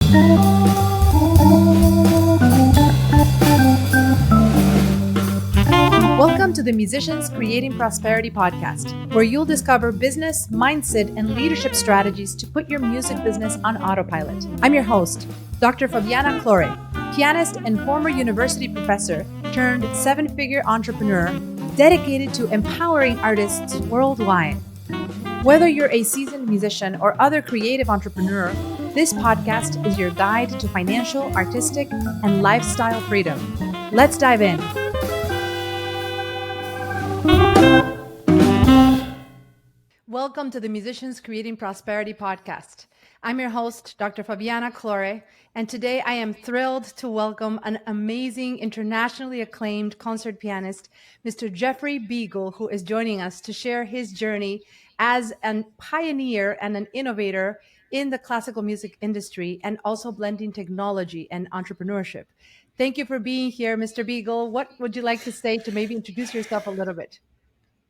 Welcome to the Musicians Creating Prosperity podcast, where you'll discover business, mindset, and leadership strategies to put your music business on autopilot. I'm your host, Dr. Fabiana Claure, pianist and former university professor turned seven-figure entrepreneur dedicated to empowering artists worldwide. Whether you're a seasoned musician or other creative entrepreneur, this podcast is your guide to financial, artistic, and lifestyle freedom. Let's dive in. Welcome to the Musicians Creating Prosperity podcast. I'm your host, Dr. Fabiana Claure, and today I am thrilled to welcome an amazing, internationally acclaimed concert pianist, Mr. Jeffrey Biegel, who is joining us to share his journey as a pioneer and an innovator in the classical music industry and also blending technology and entrepreneurship. Thank you for being here, Mr. Biegel. What would you like to say to maybe introduce yourself a little bit?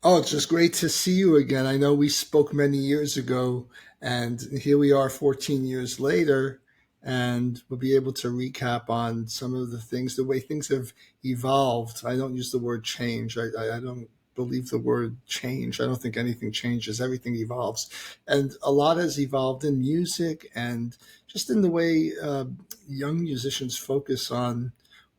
Oh, it's just great to see you again. I know we spoke many years ago, and here we are 14 years later, and we'll be able to recap on some of the things, the way things have evolved. I don't use the word change. I don't believe the word change. I don't think anything changes. Everything evolves. And a lot has evolved in music and just in the way young musicians focus on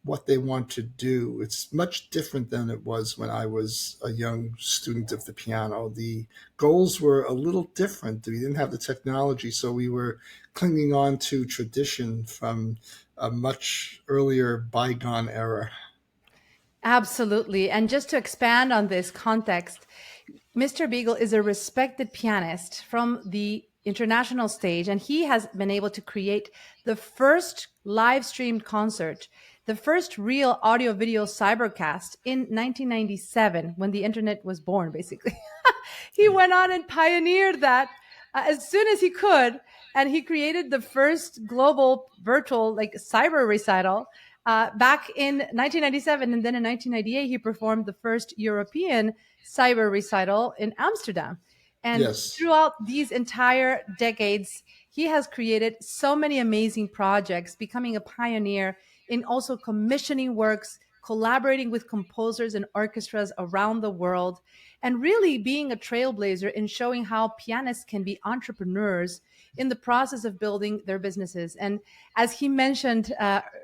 what they want to do. It's much different than it was when I was a young student of the piano. The goals were a little different. We didn't have the technology, so we were clinging on to tradition from a much earlier bygone era. Absolutely. And just to expand on this context, Mr. Biegel is a respected pianist from the international stage, and he has been able to create the first live streamed concert, the first real audio video cybercast in 1997 when the internet was born, basically. He went on and pioneered that as soon as he could, and he created the first global virtual cyber recital back in 1997, and then in 1998 he performed the first European cyber recital in Amsterdam. And Yes. throughout these entire decades, he has created so many amazing projects, becoming a pioneer in also commissioning works, collaborating with composers and orchestras around the world, and really being a trailblazer in showing how pianists can be entrepreneurs in the process of building their businesses. And as he mentioned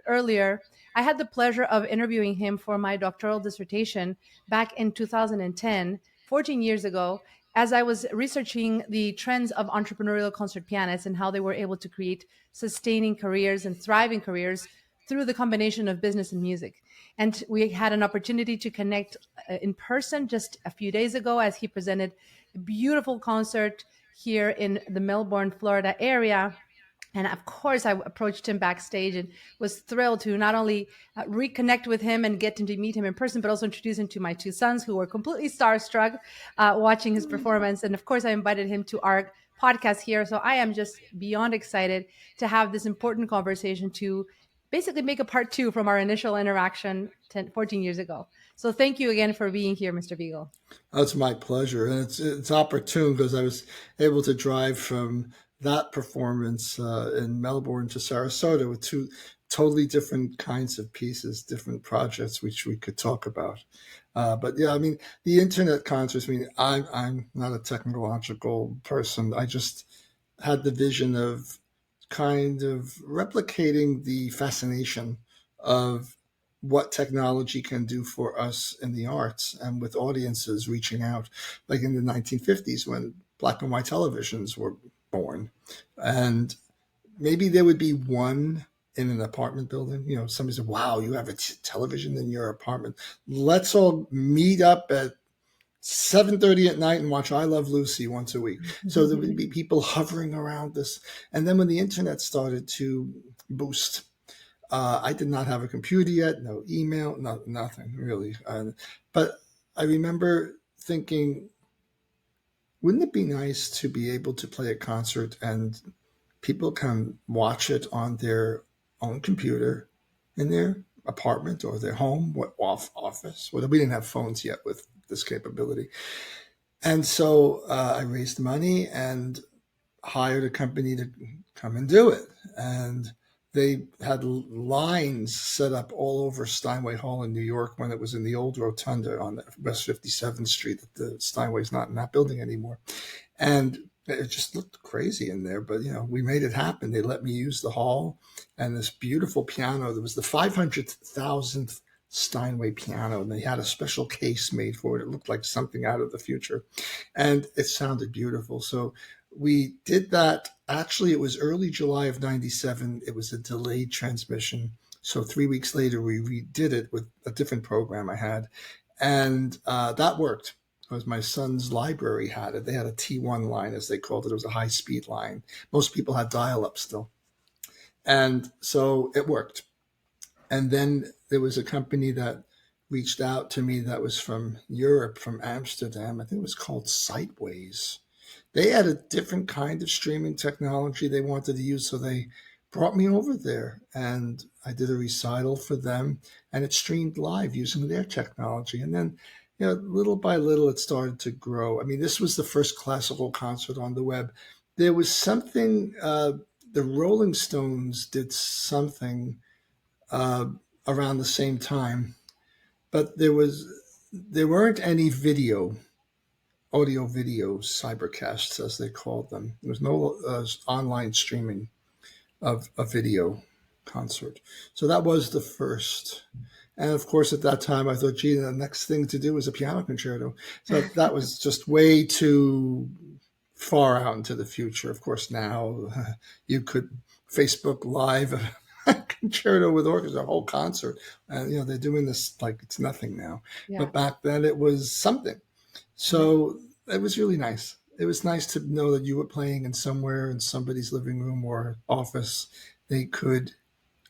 earlier, I had the pleasure of interviewing him for my doctoral dissertation back in 2010, 14 years ago, as I was researching the trends of entrepreneurial concert pianists and how they were able to create sustaining careers and thriving careers through the combination of business and music. And we had an opportunity to connect in person just a few days ago as he presented a beautiful concert here in the Melbourne, Florida area. And of course, I approached him backstage and was thrilled to not only reconnect with him and get to meet him in person, but also introduce him to my two sons who were completely starstruck watching his performance. And of course, I invited him to our podcast here. So I am just beyond excited to have this important conversation to basically make a part two from our initial interaction 14 years ago. So thank you again for being here, Mr. Biegel. That's my pleasure. And it's opportune because I was able to drive from that performance in Melbourne to Sarasota with two totally different kinds of pieces, different projects, which we could talk about. But yeah, I mean, the internet concerts, I mean, I'm not a technological person. I just had the vision of kind of replicating the fascination of what technology can do for us in the arts and with audiences reaching out, like in the 1950s when black and white televisions were born. And maybe there would be one in an apartment building. You know, somebody said, wow, you have a television in your apartment. Let's all meet up at 7:30 at night and watch I Love Lucy once a week. So there would be people hovering around this. And then when the internet started to boost, I did not have a computer yet, no email, nothing really. But I remember thinking, wouldn't it be nice to be able to play a concert and people can watch it on their own computer in their apartment or their home, office? Well, we didn't have phones yet with this capability. And so I raised money and hired a company to come and do it. And they had lines set up all over Steinway Hall in New York when it was in the old rotunda on West 57th Street. That the Steinway's not in that building anymore, and it just looked crazy in there. But we made it happen. They let me use the hall and this beautiful piano. There was the 500,000th Steinway piano, and they had a special case made for it. It looked like something out of the future, and it sounded beautiful. So we did that. Actually, it was early July of '97. It was a delayed transmission. So 3 weeks later, we redid it with a different program I had. And that worked because my son's library had it. They had a T1 line, as they called it. It was a high speed line. Most people had dial up still. And so it worked. And then there was a company that reached out to me that was from Europe, from Amsterdam. I think it was called Sightways. They had a different kind of streaming technology they wanted to use, so they brought me over there and I did a recital for them, and it streamed live using their technology. And then, little by little, it started to grow. I mean, this was the first classical concert on the web. There was something, the Rolling Stones did something uh, around the same time, but there weren't any audio video cybercasts, as they called them. There was no online streaming of a video concert. So that was the first. And of course, at that time, I thought, gee, the next thing to do was a piano concerto. So that was just way too far out into the future. Of course, now you could Facebook Live a concerto with orchestra, a whole concert. And, they're doing this like it's nothing now. Yeah. But back then it was something. So it was really nice. It was nice to know that you were playing in somewhere in somebody's living room or office. They could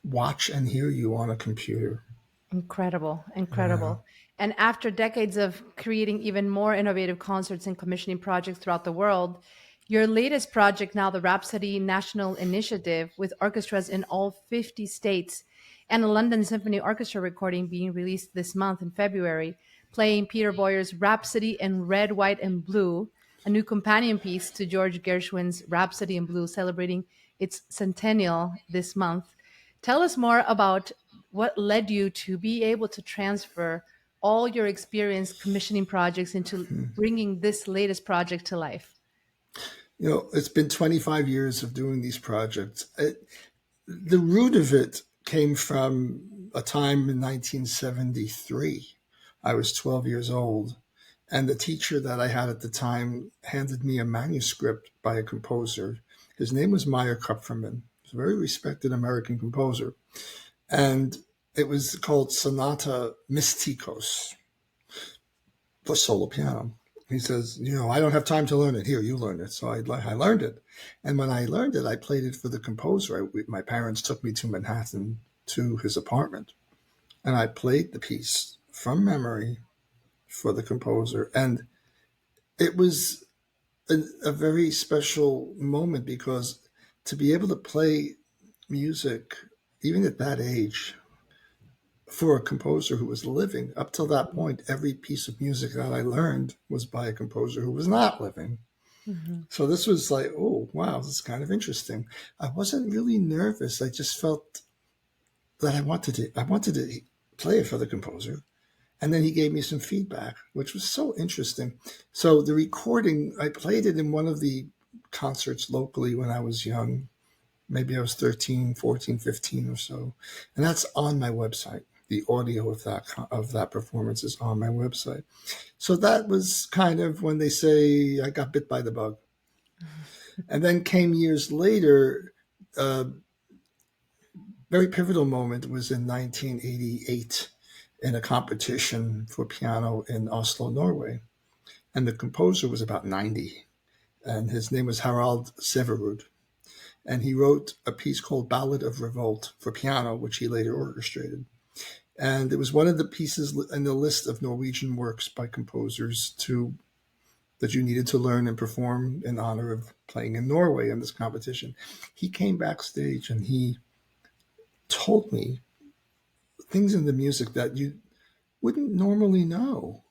watch and hear you on a computer. Incredible, Yeah. incredible. And after decades of creating even more innovative concerts and commissioning projects throughout the world, your latest project now, the Rhapsody National Initiative, with orchestras in all 50 states and a London Symphony Orchestra recording being released this month in February, playing Peter Boyer's Rhapsody in Red, White, and Blue, a new companion piece to George Gershwin's Rhapsody in Blue, celebrating its centennial this month. Tell us more about what led you to be able to transfer all your experience commissioning projects into bringing this latest project to life. It's been 25 years of doing these projects. The root of it came from a time in 1973. I was 12 years old, and the teacher that I had at the time handed me a manuscript by a composer. His name was Meyer Kupferman. He's a very respected American composer. And it was called Sonata Mystikos for solo piano. He says, I don't have time to learn it. Here, you learn it. So I learned it. And when I learned it, I played it for the composer. My parents took me to Manhattan to his apartment, and I played the piece from memory for the composer. And it was a very special moment because to be able to play music, even at that age, for a composer who was living. Up till that point, every piece of music that I learned was by a composer who was not living. Mhm. So this was like, oh, wow, this is kind of interesting. I wasn't really nervous. I just felt that I wanted to play it for the composer. And then he gave me some feedback, which was so interesting. So the recording, I played it in one of the concerts locally when I was young. Maybe I was 13, 14, 15 or so. And that's on my website. The audio of that performance is on my website. So that was kind of when they say I got bit by the bug. And then came years later, a very pivotal moment was in 1988 in a competition for piano in Oslo, Norway. And the composer was about 90, and his name was Harald Severud. And he wrote a piece called Ballad of Revolt for piano, which he later orchestrated. And it was one of the pieces in the list of Norwegian works by composers that you needed to learn and perform in honor of playing in Norway in this competition. He came backstage and he told me things in the music that you wouldn't normally know.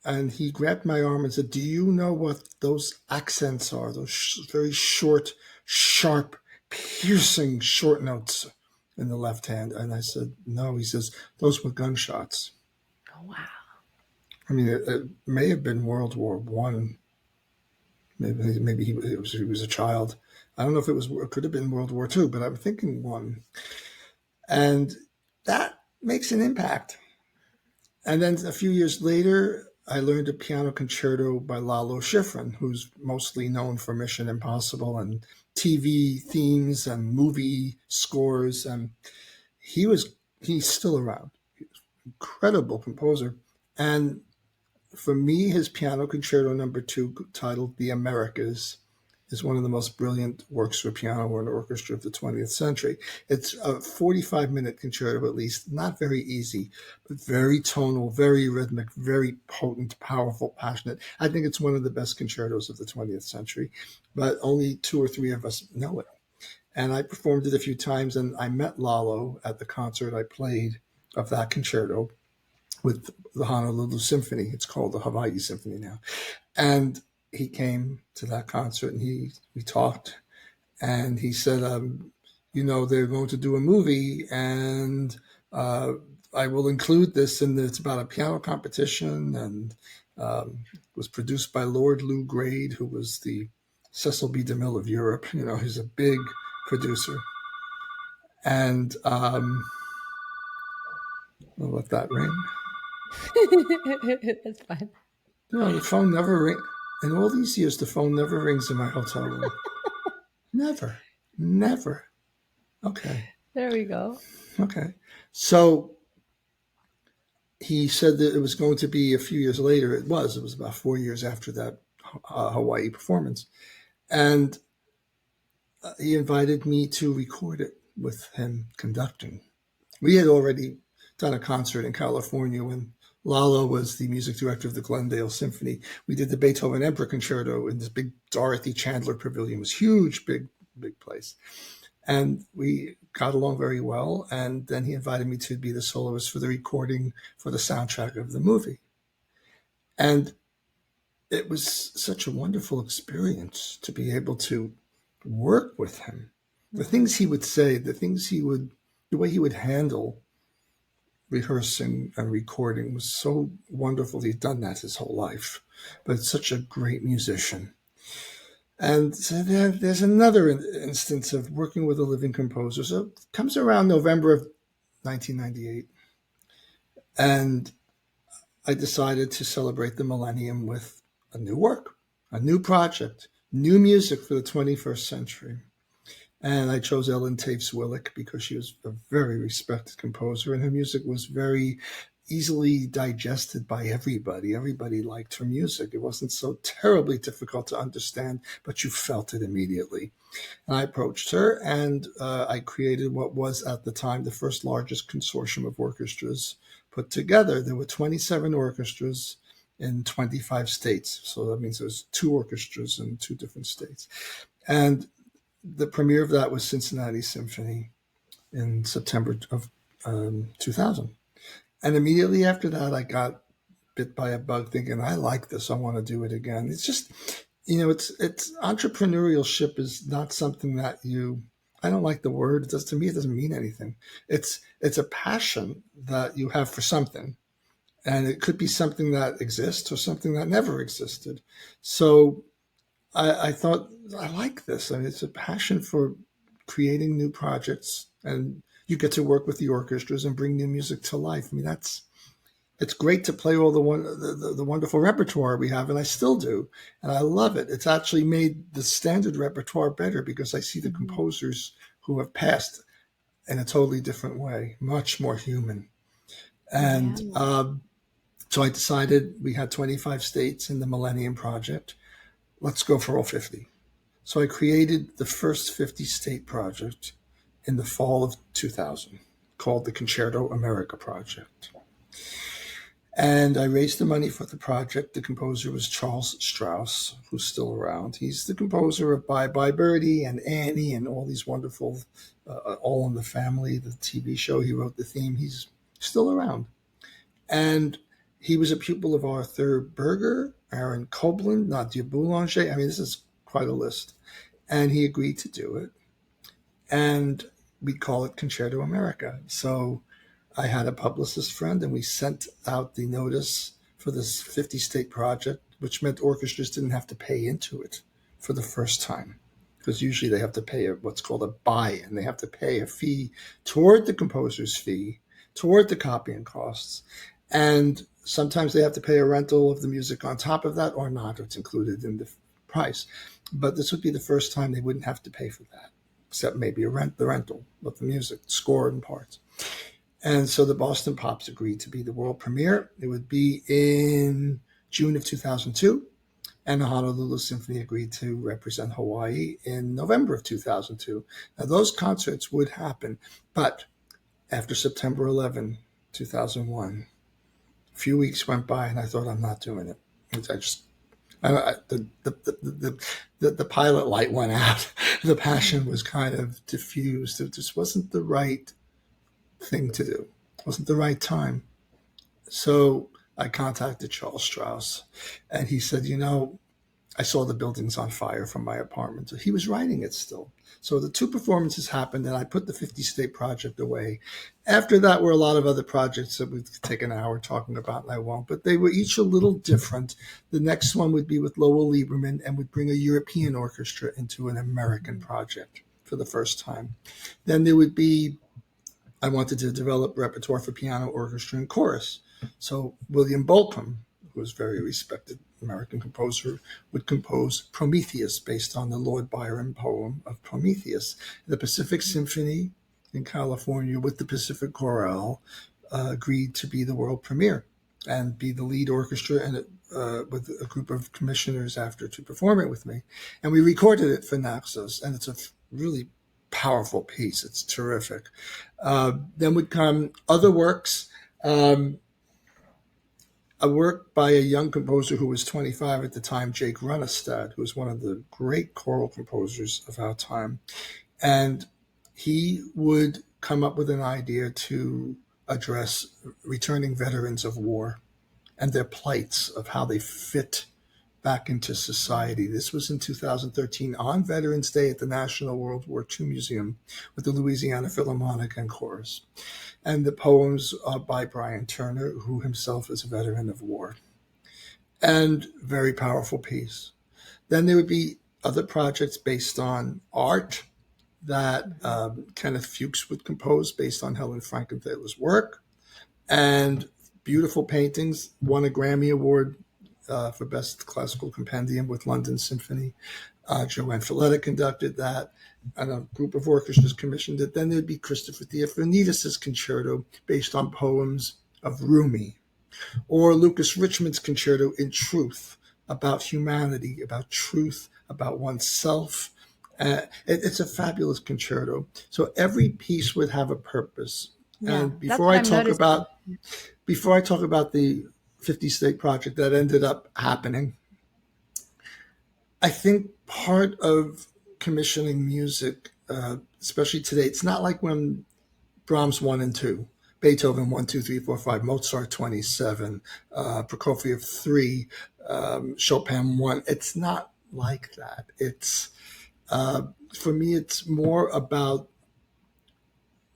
And he grabbed my arm and said, "Do you know what those accents are? Those very short, sharp piercing short notes in the left hand. And I said, no. He says, those were gunshots. Oh, wow. I mean, it may have been World War One. Maybe he was a child. I don't know if it could have been World War Two, but I'm thinking one. And that makes an impact. And then a few years later, I learned a piano concerto by Lalo Schifrin, who's mostly known for Mission Impossible and TV themes and movie scores. And he's still around. Incredible composer. And for me, his piano concerto number 2, titled The Americas, is one of the most brilliant works for piano or an orchestra of the 20th century. It's a 45-minute concerto, at least, not very easy, but very tonal, very rhythmic, very potent, powerful, passionate. I think it's one of the best concertos of the 20th century, but only 2 or 3 of us know it. And I performed it a few times, and I met Lalo at the concert I played of that concerto with the Honolulu Symphony. It's called the Hawaii Symphony now. And he came to that concert, and we talked, and he said, they're going to do a movie, and I will include this, and it's about a piano competition, and was produced by Lord Lou Grade, who was the Cecil B. DeMille of Europe. He's a big producer. And we'll let that ring. That's fine. The phone never rings. In all these years, the phone never rings in my hotel room. Never. Never. Okay. There we go. Okay. So he said that it was going to be a few years later. It was about 4 years after that Hawaii performance. And he invited me to record it with him conducting. We had already done a concert in California when Lalo was the music director of the Glendale Symphony. We did the Beethoven Emperor Concerto in this big Dorothy Chandler Pavilion. It was huge, big place. And we got along very well. And then he invited me to be the soloist for the recording for the soundtrack of the movie. And it was such a wonderful experience to be able to work with him. The things he would say, the way he would handle rehearsing and recording was so wonderful. He'd done that his whole life, but such a great musician. And so there's another instance of working with a living composer. So it comes around November of 1998, and I decided to celebrate the millennium with a new work, a new project, new music for the 21st century. And I chose Ellen Taves Willick because she was a very respected composer, and her music was very easily digested by everybody. Everybody liked her music. It wasn't so terribly difficult to understand, but you felt it immediately. And I approached her, and I created what was at the time the first largest consortium of orchestras put together. There were 27 orchestras in 25 states. So that means there's 2 orchestras in 2 different states. And the premiere of that was Cincinnati Symphony in September of 2000. And immediately after that, I got bit by a bug thinking, I like this. I want to do it again. It's just, it's entrepreneurship is not something that I don't like the word. To me, it doesn't mean anything. It's a passion that you have for something. And it could be something that exists or something that never existed. So I thought, I like this. I mean, it's a passion for creating new projects, and you get to work with the orchestras and bring new music to life. I mean, it's great to play all the wonderful repertoire we have, and I still do, and I love it. It's actually made the standard repertoire better because I see the composers who have passed in a totally different way, much more human. And so I decided, we had 25 states in the Millennium Project. Let's go for all 50. So I created the first 50 state project in the fall of 2000, called the Concerto America Project. And I raised the money for the project. The composer was Charles Strauss, who's still around. He's the composer of Bye Bye Birdie and Annie and all these wonderful, All in the Family, the TV show. He wrote the theme. He's still around. And he was a pupil of Arthur Berger, Aaron Copland, Nadia Boulanger. I mean, this is quite a list. And he agreed to do it. and we call it Concerto America. So I had a publicist friend, and we sent out the notice for this 50 state project, which meant orchestras didn't have to pay into it for the first time. Because usually they have to pay what's called a buy-in. They have to pay a fee toward the composer's fee, toward the copying costs. And sometimes they have to pay a rental of the music on top of that or not. It's included in the price. But this would be the first time they wouldn't have to pay for that, except maybe the rental of the music, score and parts. And so the Boston Pops agreed to be the world premiere. It would be in June of 2002. And the Honolulu Symphony agreed to represent Hawaii in November of 2002. Now, those concerts would happen, but after September 11, 2001, a few weeks went by, and I thought, I'm not doing it. The pilot light went out. The passion was kind of diffused. It just wasn't the right thing to do. It wasn't the right time. So I contacted Charles Strauss, and he said, I saw the buildings on fire from my apartment. So he was writing it still. So the two performances happened, and I put the 50 State project away. After that were a lot of other projects that we could take an hour talking about, and I won't. But they were each a little different. The next one would be with Lowell Lieberman and would bring a European orchestra into an American project for the first time. Then there would be, I wanted to develop repertoire for piano, orchestra, and chorus. So William Bolcom, who was a very respected American composer, would compose Prometheus based on the Lord Byron poem of Prometheus. The Pacific Symphony in California with the Pacific Chorale agreed to be the world premiere and be the lead orchestra, and with a group of commissioners after to perform it with me. And we recorded it for Naxos, and it's a really powerful piece. It's terrific. Then would come other works. A work by a young composer who was 25 at the time, Jake Runestad, who was one of the great choral composers of our time. And he would come up with an idea to address returning veterans of war and their plights of how they fit back into society. This was in 2013 on Veterans Day at the National World War II Museum with the Louisiana Philharmonic and Chorus. And the poems are by Brian Turner, who himself is a veteran of war. And very powerful piece. Then there would be other projects based on art that Kenneth Fuchs would compose based on Helen Frankenthaler's work. And beautiful paintings, won a Grammy Award for Best Classical Compendium with London Symphony. Joanne Filletta conducted that, and a group of orchestras commissioned it. Then there'd be Christopher Theophanides' concerto based on poems of Rumi, or Lucas Richmond's concerto In Truth, about humanity, about truth, about oneself. It's a fabulous concerto. So every piece would have a purpose. Yeah, And that's what I'm noticing. before I talk about the 50 State project that ended up happening, I think part of commissioning music, especially today, it's not like when Brahms 1 and 2, Beethoven 1, 2, 3, 4, 5, Mozart 27, Prokofiev 3, Chopin 1. It's not like that. It's, for me, it's more about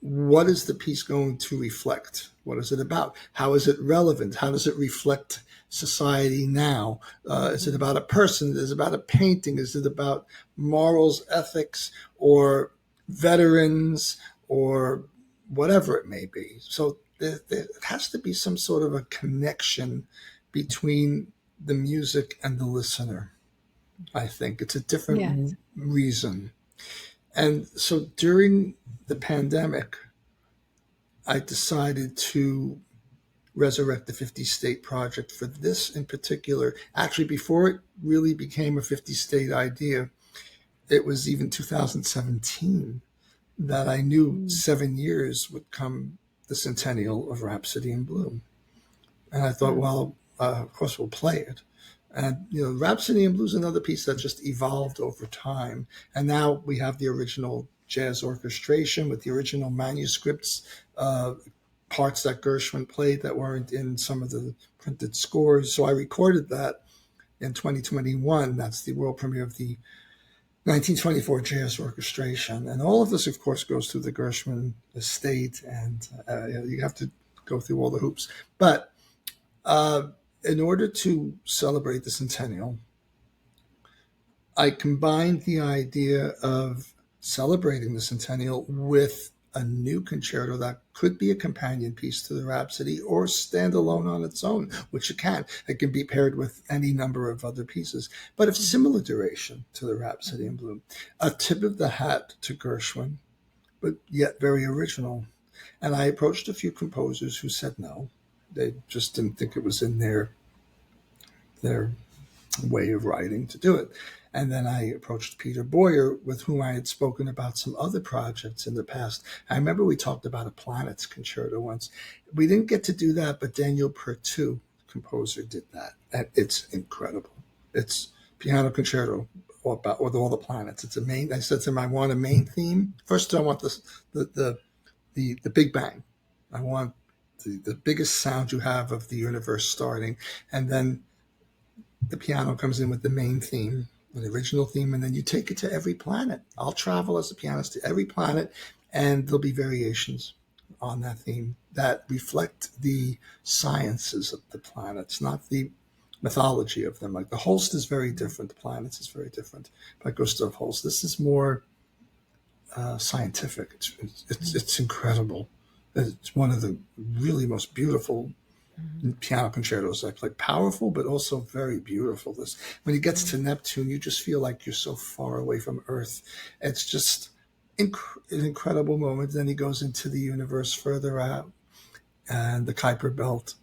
what is the piece going to reflect? What is it about? How is it relevant? How does it reflect society now? Is it about a person? Is it about a painting? Is it about morals, ethics, or veterans, or whatever it may be? So there has to be some sort of a connection between the music and the listener. I think it's a Yes. different reason. And so during the pandemic, I decided to resurrect the 50 State project for this in particular. Actually, before it really became a 50 State idea, it was even 2017 that I knew 7 years would come the centennial of Rhapsody in Blue. And I thought, well, of course we'll play it. And, Rhapsody in Blue is another piece that just evolved over time. And now we have the original jazz orchestration with the original manuscripts, parts that Gershwin played that weren't in some of the printed scores. So I recorded that in 2021. That's the world premiere of the 1924 jazz orchestration. And all of this, of course, goes through the Gershwin estate, and you have to go through all the hoops. But uh, in order to celebrate the centennial, I combined the idea of celebrating the centennial with a new concerto that could be a companion piece to the Rhapsody or stand alone on its own, which it can. It can be paired with any number of other pieces, but of similar duration to the Rhapsody in Blue. A tip of the hat to Gershwin, but yet very original. And I approached a few composers who said no. They just didn't think it was in their way of writing to do it. And then I approached Peter Boyer, with whom I had spoken about some other projects in the past. I remember we talked about a Planets Concerto once. We didn't get to do that, but Daniel Pertu, composer, did that. And it's incredible. It's piano concerto about with all the planets. It's a main. I said to him, I want a main theme. First, I want the Big Bang. I want the biggest sound you have of the universe starting, and then the piano comes in with the main theme, the original theme, and then you take it to every planet. I'll travel as a pianist to every planet, and there'll be variations on that theme that reflect the sciences of the planets, not the mythology of them. Like the Holst is very different, the planets is very different by Gustav Holst. This is more scientific. It's incredible. It's one of the really most beautiful piano concertos I play. Powerful, but also very beautiful. This when he gets to Neptune, you just feel like you're so far away from Earth. It's just an incredible moment. Then he goes into the universe further out, and the Kuiper Belt.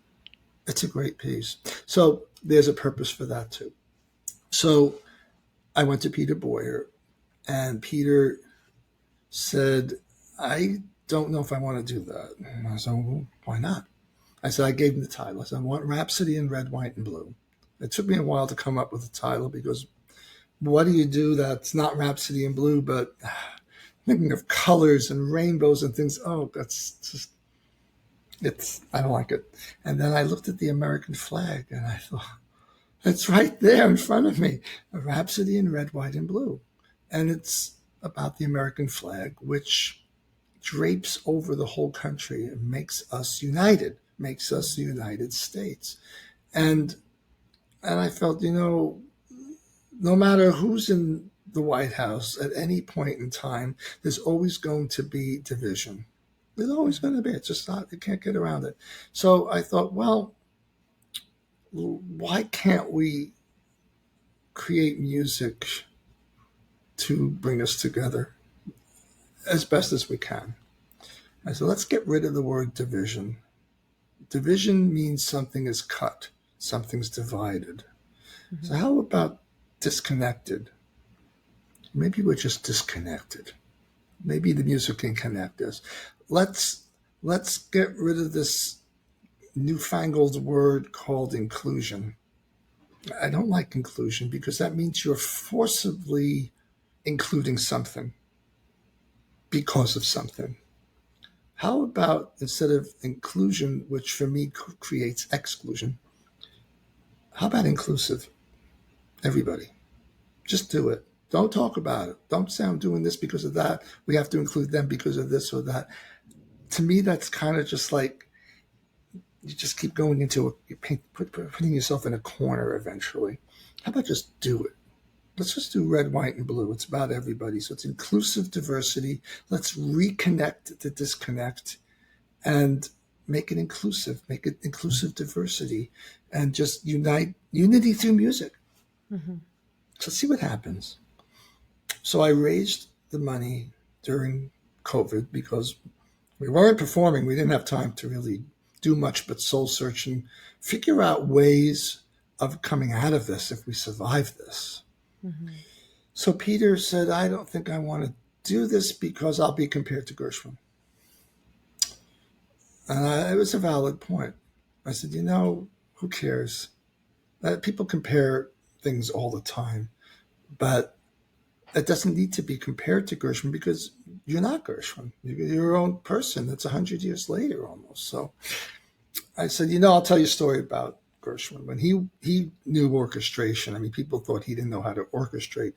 It's a great piece. So there's a purpose for that too. So I went to Peter Boyer, and Peter said, I don't know if I want to do that. And I said, well, why not? I said, I gave him the title. I said, I want Rhapsody in Red, White, and Blue. It took me a while to come up with the title because what do you do that's not Rhapsody in Blue, but thinking of colors and rainbows and things? Oh, that's just, I don't like it. And then I looked at the American flag and I thought, it's right there in front of me, a Rhapsody in Red, White, and Blue. And it's about the American flag, which drapes over the whole country and makes us united, makes us the United States. And I felt, no matter who's in the White House at any point in time, there's always going to be division. There's always going to be. It's just not, you can't get around it. So I thought, well, why can't we create music to bring us together as best as we can? I said, let's get rid of the word division. Division means something is cut, something's divided. Mm-hmm. So how about disconnected? Maybe we're just disconnected. Maybe the music can connect us. Let's get rid of this newfangled word called inclusion. I don't like inclusion because that means you're forcibly including something because of something. How about instead of inclusion, which for me creates exclusion, how about inclusive? Everybody. Just do it. Don't talk about it. Don't say I'm doing this because of that. We have to include them because of this or that. To me, that's kind of just like you just keep going into putting yourself in a corner eventually. How about just do it? Let's just do red, white, and blue. It's about everybody. So it's inclusive diversity. Let's reconnect the disconnect and make it inclusive diversity, and just unity through music. Mm-hmm. So see what happens. So I raised the money during COVID because we weren't performing. We didn't have time to really do much but soul search and figure out ways of coming out of this if we survive this. Mm-hmm. So Peter said, I don't think I want to do this because I'll be compared to Gershwin. And it was a valid point. I said, who cares? People compare things all the time, but it doesn't need to be compared to Gershwin because you're not Gershwin. You're your own person. That's 100 years later almost. So I said, I'll tell you a story about Gershwin. When he knew orchestration, I mean, people thought he didn't know how to orchestrate.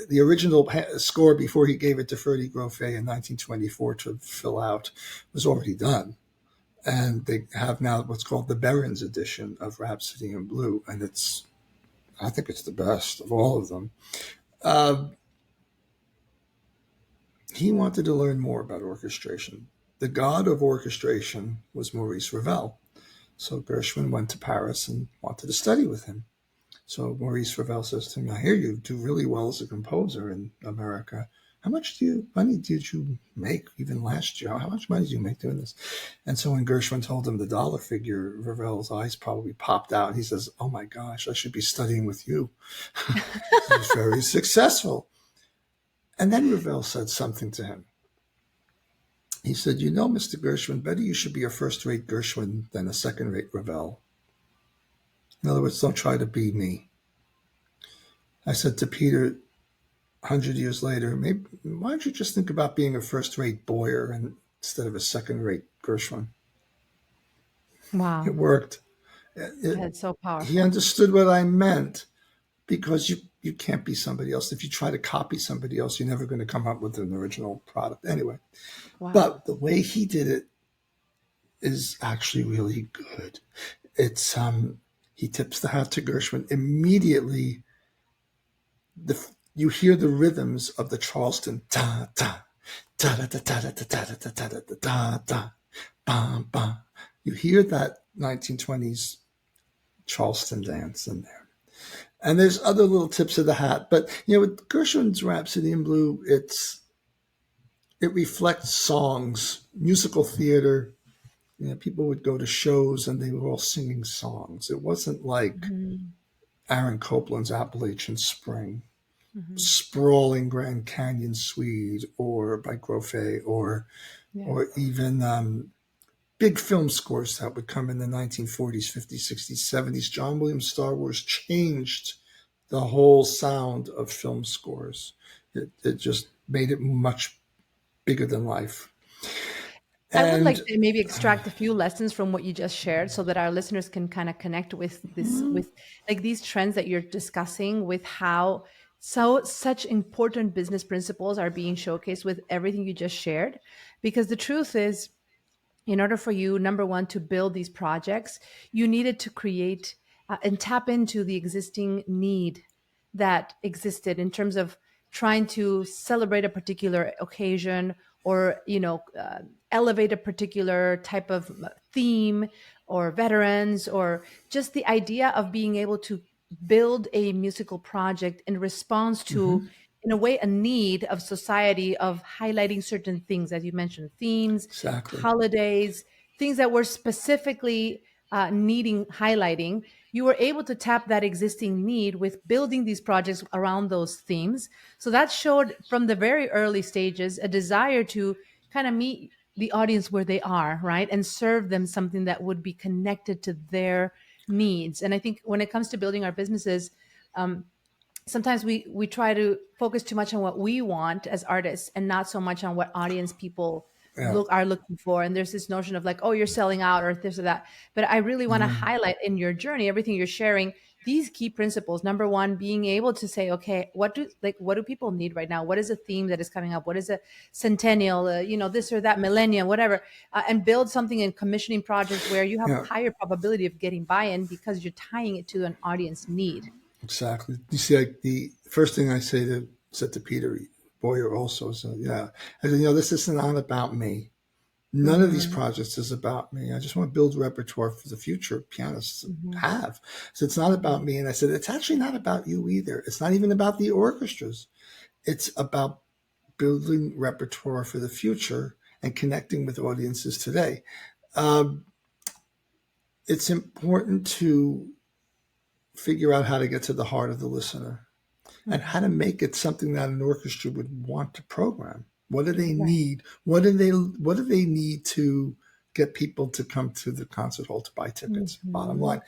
The original score before he gave it to Freddie Grofé in 1924 to fill out was already done. And they have now what's called the Behrens edition of Rhapsody in Blue, and I think it's the best of all of them. Uh, he wanted to learn more about orchestration. The god of orchestration was Maurice Ravel. So Gershwin went to Paris and wanted to study with him. So Maurice Ravel says to him, I hear you do really well as a composer in America. How much money did you make even last year? How much money did you make doing this? And so when Gershwin told him the dollar figure, Ravel's eyes probably popped out. He says, oh my gosh, I should be studying with you. He's very successful. And then Ravel said something to him. He said, you know, Mr. Gershwin, better you should be a first-rate Gershwin than a second-rate Ravel. In other words, don't try to be me. I said to Peter 100 years later, maybe why don't you just think about being a first-rate Boyer instead of a second-rate Gershwin? Wow. It worked. That's so He powerful. understood what I meant because you can't be somebody else. If you try to copy somebody else, you're never going to come up with an original product. Anyway, Wow. but the way he did it is actually really good. It's he tips the hat to Gershwin immediately. You hear the rhythms of the Charleston ta ta ta ta ta ta ta ta ta ta ta ta ta bam bam. You hear that 1920s Charleston dance in there. And there's other little tips of the hat, but with Gershwin's Rhapsody in Blue, it reflects songs, musical theater. People would go to shows and they were all singing songs. It wasn't like Mhm. Aaron Copland's Appalachian Spring, Mhm. sprawling Grand Canyon Suite, or by Grofé, or Yes. even big film scores that would come in the 1940s, 50s, 60s, 70s. John Williams' Star Wars changed the whole sound of film scores. It just made it much bigger than life. I would And like to maybe extract a few lessons from what you just shared so that our listeners can kind of connect with this, with like these trends that you're discussing, with how such important business principles are being showcased with everything you just shared. Because the truth is, in order for you, number one, to build these projects, you needed to create and tap into the existing need that existed in terms of trying to celebrate a particular occasion, or elevate a particular type of theme, or veterans, or just the idea of being able to build a musical project in response to, mhm, in a way, a need of society of highlighting certain things, as you mentioned, themes, exactly. holidays, things that were specifically needing highlighting. You were able to tap that existing need with building these projects around those themes. So that showed from the very early stages a desire to kind of meet the audience where they are, right? And serve them something that would be connected to their needs. And I think when it comes to building our businesses, um, sometimes we try to focus too much on what we want as artists and not so much on what audience people Yeah. are looking for. And there's this notion of like, oh, you're selling out or this or that. But I really want to Mhm. highlight in your journey, everything you're sharing, these key principles. Number one, being able to say, okay, what do people need right now? What is a theme that is coming up? What is a centennial, this or that millennium, whatever, and build something in commissioning projects where you have Yeah, higher probability of getting buy-in because you're tying it to an audience need. exactly. You see, like the first thing I said to Peter Boyer also is, yeah, I said, this isn't on about me. None of these Hmm. projects is about me. I just want to build repertoire for the future pianists Hmm. have. So it's not about me. And I said, it's actually not about you either. It's not even about the orchestras. It's about building repertoire for the future and connecting with audiences today. Um, it's important to figure out how to get to the heart of the listener and how to make it something that an orchestra would want to program. What do they Right. need? What do they need to get people to come to the concert hall to buy tickets? Bottom Hmm. line,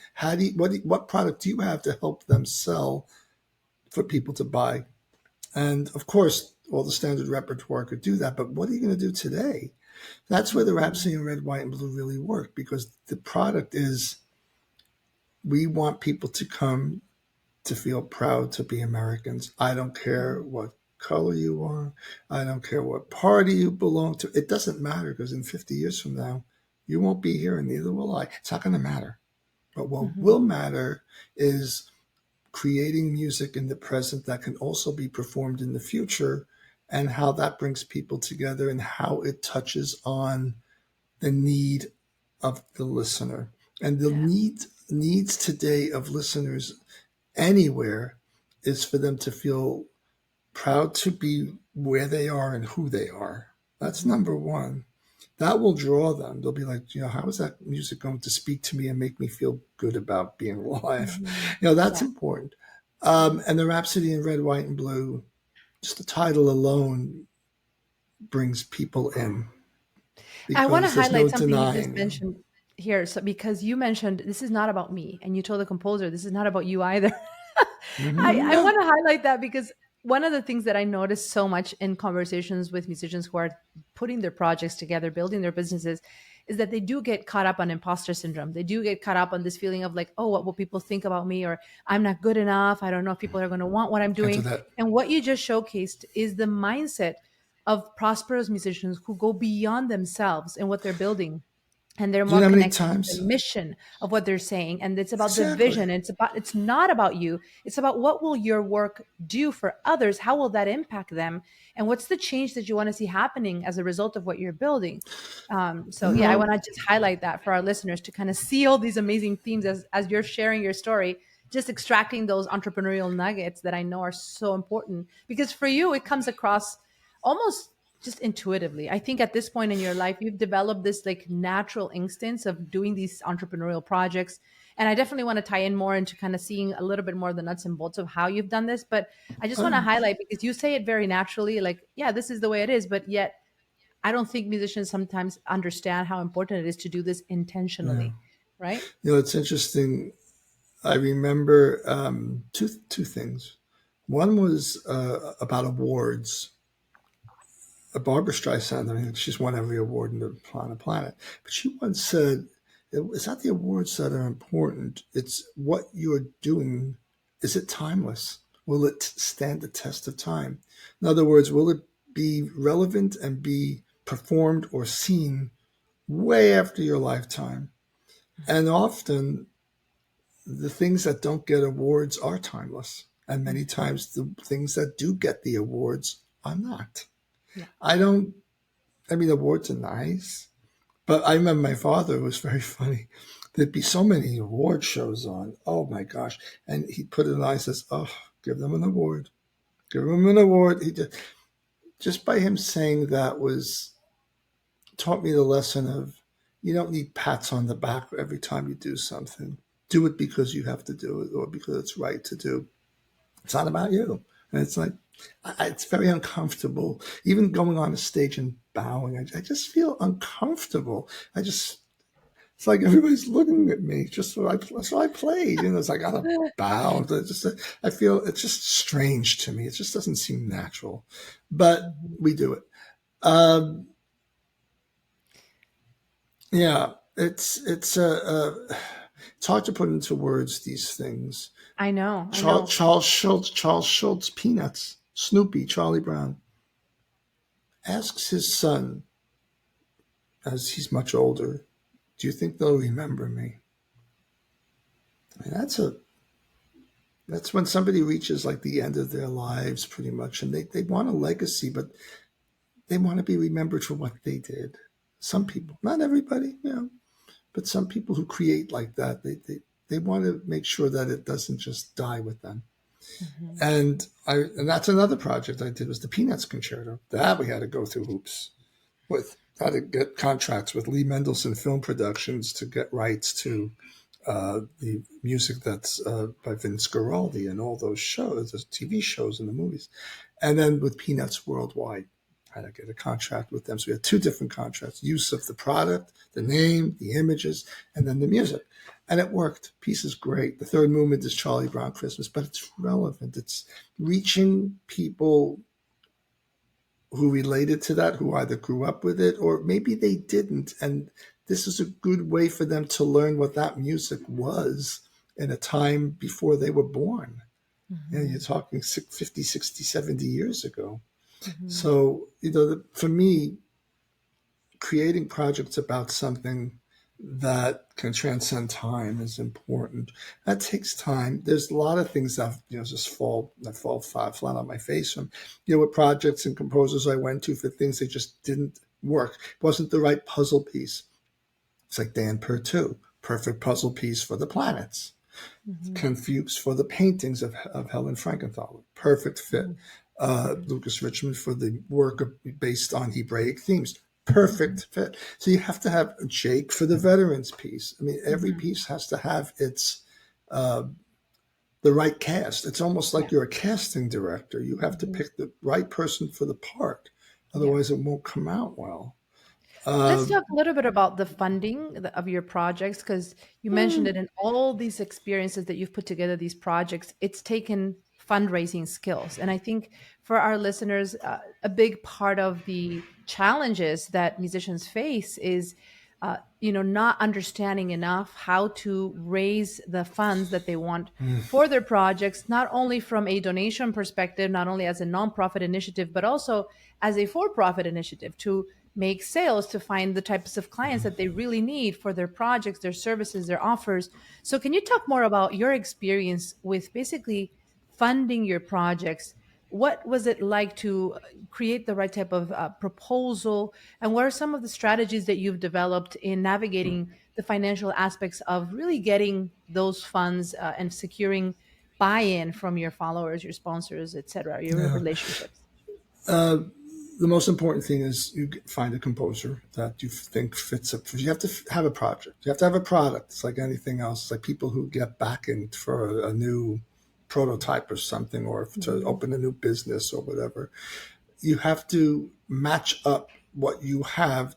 what product do you have to help them sell for people to buy? And of course, all the standard repertoire could do that, but what are you going to do today? That's where the Hmm. Rhapsody in Red, White, and Blue really work because the product is We want people to come to feel proud to be Americans. I don't care Mhm. what color you are. I don't care what party you belong to. It doesn't matter because in 50 years from now, you won't be here and neither will I. It's not going to matter. But what Mhm. will matter is creating music in the present that can also be performed in the future and how that brings people together and how it touches on the need of the listener. And the Yeah. needs today of listeners anywhere is for them to feel proud to be where they are and who they are. That's Mhm. number one. That will draw them. They'll be like, how is that music going to speak to me and make me feel good about being alive? Mhm. That's Yeah. important. Yeah. And the Rhapsody in Red, White, and Blue, just the title alone brings people in I want to because there's no highlight something you just denying them. mentioned here. So, because you mentioned this is not about me, and you told the composer this is not about you either. I Yeah. want to highlight that because one of the things that I notice so much in conversations with musicians who are putting their projects together, building their businesses, is that they do get caught up on imposter syndrome. They do get caught up on this feeling of like, oh, what will people think about me? Or I'm not good enough. I don't know if people are going to want what I'm I do doing. that. And what you just showcased is the mindset of prosperous musicians who go beyond themselves and what they're building, and they're Do you more know how many connected to the times? mission of what they're saying, and it's about the Exactly. vision. It's not about you. It's about what will your work do for others, how will that impact them, and what's the change that you want to see happening as a result of what you're building. So You yeah, I know, want to just highlight that for our listeners to kind of see all these amazing themes as you're sharing your story, just extracting those entrepreneurial nuggets that I know are so important, because for you it comes across almost just intuitively. I think at this point in your life, you've developed this like natural instincts of doing these entrepreneurial projects. And I definitely want to tie in more into kind of seeing a little bit more of the nuts and bolts of how you've done this. But I just want to I, highlight, because you say it very naturally, like, yeah, this is the way it is. But yet, I don't think musicians sometimes understand how important it is to do this yeah. intentionally. Right. It's interesting. I remember two things. One was about awards. Barbara Streisand, I mean, she's won every award in the planet. But she once said, "It's not the awards that are important; it's what you're doing. Is it timeless? Will it stand the test of time? In other words, will it be relevant and be performed or seen way after your lifetime?" And often the things that don't get awards are timeless. And many Mhm. times the things that do get the awards are not. Yeah. I don't, I mean, awards are nice, but I remember my father was very funny. There'd be so many award shows on. Oh my gosh. And he'd put it on and says, oh, give them an award. Give them an award. Just by him saying that was taught me the lesson of you don't need pats on the back every time you do something. Do it because you have to do it or because it's right to do. It's not about you. And it's like, it's very uncomfortable. Even going on a stage and bowing, I just feel uncomfortable. It's like everybody's looking at me just that's what I played. It's like, I gotta bow. I feel it's just strange to me. It just doesn't seem natural, but Mhm. we do it. Um, yeah, it's hard to put into words these things. I know. I know. Charles Schultz, Peanuts, Snoopy, Charlie Brown, asks his son as he's much older, "Do you think they'll remember me?" I mean, that's when somebody reaches like the end of their lives, pretty much, and they want a legacy, but they want to be remembered for what they did. Some people, not everybody, but some people who create like that, they want to make sure that it doesn't just die with them. Mhm. And that's another project I did was the Peanuts Concerto. That we had to go through hoops with. Had to get contracts with Lee Mendelson Film Productions to get rights to the music that's by Vince Guaraldi and all those shows, those TV shows and the movies. And then with Peanuts Worldwide, I had to get a contract with them. So we had two different contracts: use of the product, the name, the images, and then the music. And it worked. Piece is great. The third movement is Charlie Brown Christmas, but it's relevant. It's reaching people who related to that, who either grew up with it or maybe they didn't. And this is a good way for them to learn what that music was in a time before they were born. You're Mhm. talking 50, 60, 70 years ago. Mhm. So, for me, creating projects about something that can transcend time is important. That takes time. There's a lot of things that just fall flat on my face from with projects and composers I went to for things that just didn't work. It wasn't the right puzzle piece. It's like Dan Pertu, perfect puzzle piece for the planets. Mhm. Ken Fuchs for the paintings of Helen Frankenthaler. Perfect fit. Mhm. Lucas Richmond for the work based on Hebraic themes. Mhm. Perfect fit. So you have to have Jake for the veterans piece. I mean, every Mhm. piece has to have its uh, the right cast. It's almost Yeah. like you're a casting director. You have to Mhm. pick the right person for the part, Yeah. otherwise it won't come out well. Let's Uh, talk a little bit about the funding of your projects, because you mentioned it in all these experiences that you've put together, these projects, it's taken fundraising skills. And I think for our listeners, a big part of the challenges that musicians face is, not understanding enough how to raise the funds that they want for their projects, not only from a donation perspective, not only as a nonprofit initiative, but also as a for-profit initiative to make sales, to find the types of clients that they really need for their projects, their services, their offers. So, can you talk more about your experience with basically funding your projects? What was it like to create the right type of proposal? And what are some of the strategies that you've developed in navigating the financial aspects of really getting those funds and securing buy-in from your followers, your sponsors, et cetera, your yeah. relationships? Uh, the most important thing is you find a composer that you think fits up. You have to have a project. You have to have a product. It's like anything else. It's like people who get backing for a new prototype or something, or to Mhm. open a new business or whatever. You have to match up what you have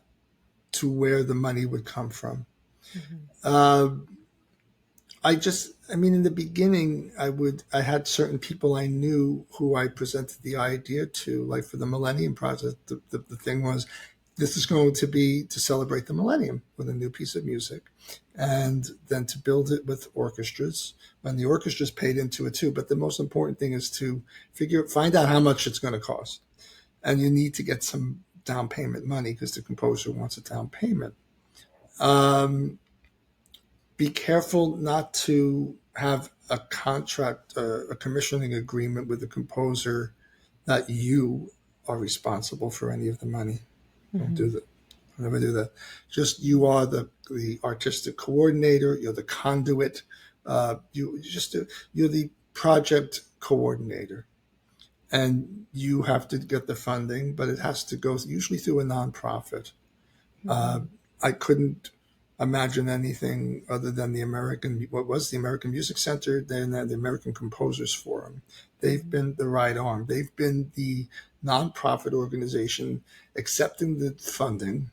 to where the money would come from. Mhm. Uh, I mean, in the beginning, I had certain people I knew who I presented the idea to, like for the Millennium Project. The thing was, this is going to be to celebrate the millennium with a new piece of music, and then to build it with orchestras, and the orchestras paid into it too. But the most important thing is to find out how much it's going to cost, and you need to get some down payment money because the composer wants a down payment. Um, be careful not to have a contract, a commissioning agreement with the composer that you are responsible for any of the money. Don't do Mhm. that. Never do that. Just you are the artistic coordinator. You're the conduit. You're the project coordinator, and you have to get the funding, but it has to go usually through a nonprofit. Uh, Mhm. I couldn't imagine anything other than what was the American Music Center, then the American Composers Forum. They've Mhm. been the right arm. They've been the nonprofit organization accepting the funding,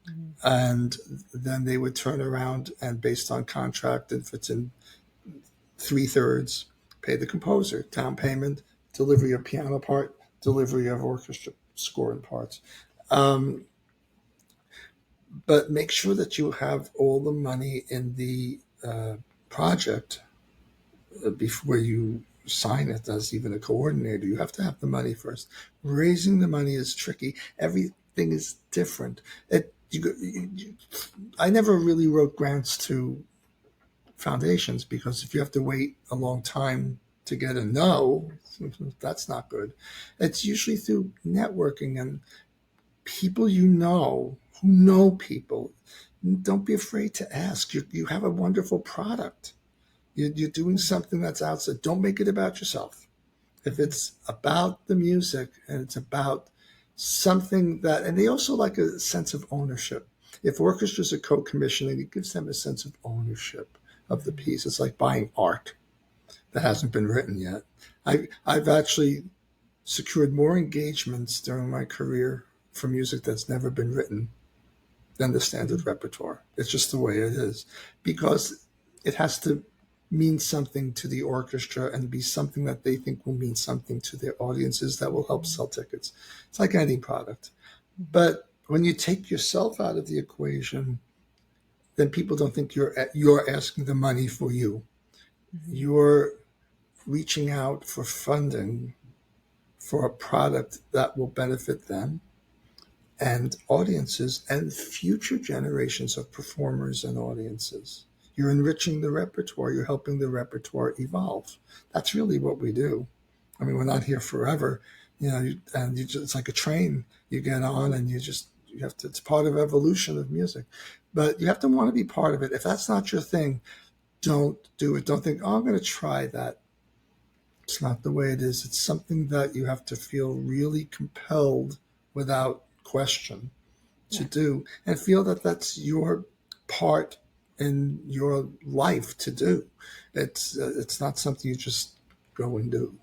Mhm. and then they would turn around and, based on contract, if it's in 3/3, pay the composer down payment, delivery of piano part, delivery of orchestra score and parts. Um, but make sure that you have all the money in the project before you sign it as even a coordinator. You have to have the money first. Raising the money is tricky. Everything is different. I never really wrote grants to foundations because if you have to wait a long time to get a no, that's not good. It's usually through networking and people who know people. Don't be afraid to ask. You have a wonderful product. You're doing something that's outside. Don't make it about yourself. If it's about the music and it's about something that, and they also like a sense of ownership. If orchestras are co-commissioning, it gives them a sense of ownership of the Mhm. piece. It's like buying art that hasn't been written yet. I've actually secured more engagements during my career for music that's never been written than the standard repertoire. It's just the way it is because it has to mean something to the orchestra and be something that they think will mean something to their audiences that will help Mhm. sell tickets. It's like any product. Mhm. But when you take yourself out of the equation, then people don't think you're asking the money for you. Hmm. You're reaching out for funding for a product that will benefit them and audiences and future generations of performers and audiences. You're enriching the repertoire, you're helping the repertoire evolve. That's really what we do. I mean, we're not here forever, and you just, it's like a train. You get on and you have to, it's part of evolution of music. But you have to want to be part of it. If that's not your thing, don't do it. Don't think, oh, I'm going to try that. It's not the way it is. It's something that you have to feel really compelled without question to Yeah. do and feel that that's your part in your life to do. It's not something you just go and do,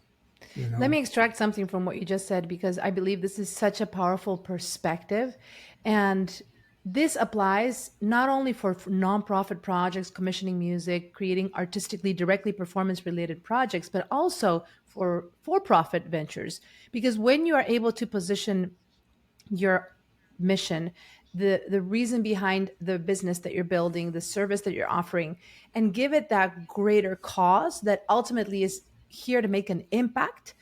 you Let know. me extract something from what you just said because I believe this is such a powerful perspective. And this applies not only for nonprofit projects, commissioning music, creating artistically directly performance related projects, but also for profit ventures. Because when you are able to position your mission, the reason behind the business that you're building, the service that you're offering, and give it that greater cause that ultimately is here to make an impact,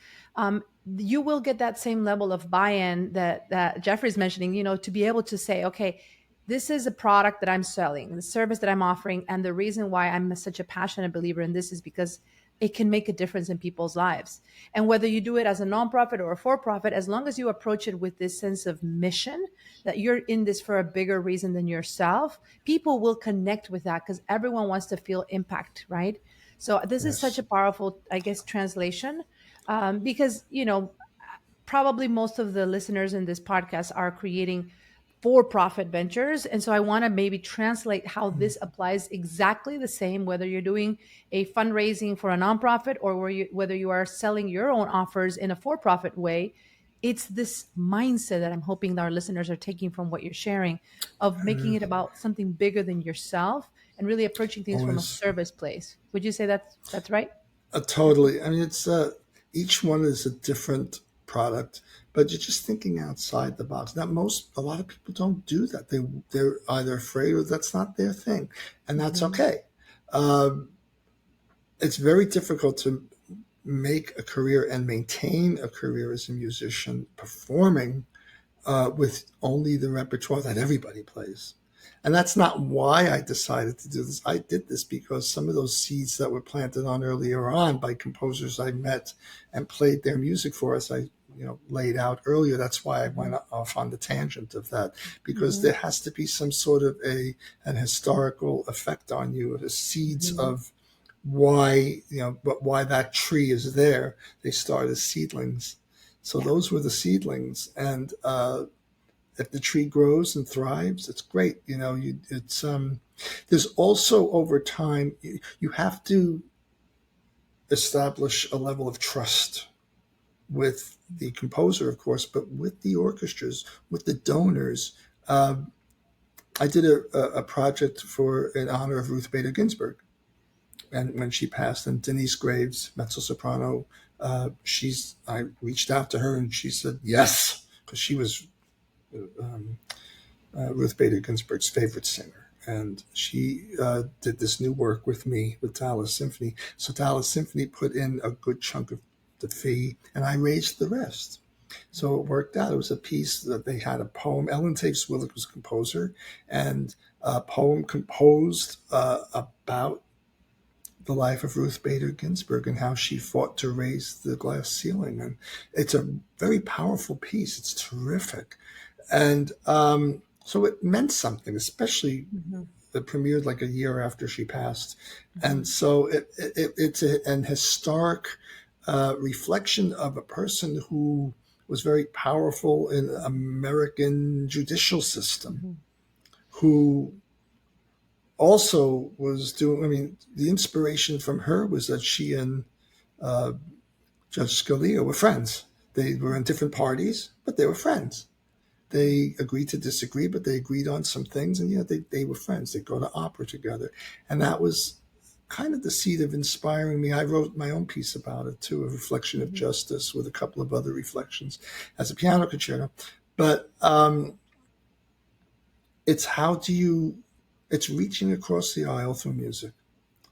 you will get that same level of buy-in that Jeffrey's mentioning, to be able to say, okay, this is a product that I'm selling, the service that I'm offering, and the reason why I'm such a passionate believer in this is because it can make a difference in people's lives. And whether you do it as a nonprofit or a for profit, as long as you approach it with this sense of mission, that you're in this for a bigger reason than yourself, people will connect with that because everyone wants to feel impact, right? So this is such Yes. a powerful, I guess, translation, because, probably most of the listeners in this podcast are creating for profit ventures. And so I want to maybe translate how this applies exactly the same, whether you're doing a fundraising for a nonprofit or whether you are selling your own offers in a for profit way. It's this mindset that I'm hoping that our listeners are taking from what you're sharing of making it about something bigger than yourself and really approaching things from a Always. service place. Would you say that's right? Totally. I mean, it's each one is a different product, but you're just thinking outside the box. Now, a lot of people don't do that. They're either afraid or that's not their thing, and that's Hmm. okay. Um, it's very difficult to make a career and maintain a career as a musician performing with only the repertoire that everybody plays. And that's not why I decided to do this. I did this because some of those seeds that were planted on earlier on by composers I met and played their music for us, I laid out earlier. That's why I went off on the tangent of that, because Hmm. there has to be some sort of an historical effect on you, the seeds Hmm. of why but why that tree is there. They start as seedlings, so Yeah. those were the seedlings, and if the tree grows and thrives, it's great. It's there's also over time you have to establish a level of trust with the composer, of course, but with the orchestras, with the donors. I did a project for in honor of Ruth Bader Ginsburg, and when she passed, and Denise Graves, mezzo soprano, I reached out to her and she said yes, because she was um, Ruth Bader Ginsburg's favorite singer. And she did this new work with me with Dallas Symphony. So Dallas Symphony put in a good chunk of the fee, and I raised the rest. So it worked out. It was a piece that they had a poem. Ellen Taves Willick was a composer, and a poem composed about the life of Ruth Bader Ginsburg and how she fought to raise the glass ceiling. And it's a very powerful piece. It's terrific. And so it meant something, especially Hmm. it premiered like a year after she passed. Hmm. And so it's an historic reflection of a person who was very powerful in the American judicial system, Hmm. who also was doing, I mean, the inspiration from her was that she and uh, Judge Scalia were friends. They were in different parties, but they were friends. They agreed to disagree, but they agreed on some things, and they were friends. They'd go to opera together, and that was kind of the seed of inspiring me. I wrote my own piece about it too, a reflection of Hmm. justice with a couple of other reflections as a piano concerto. But it's how do you? It's reaching across the aisle through music.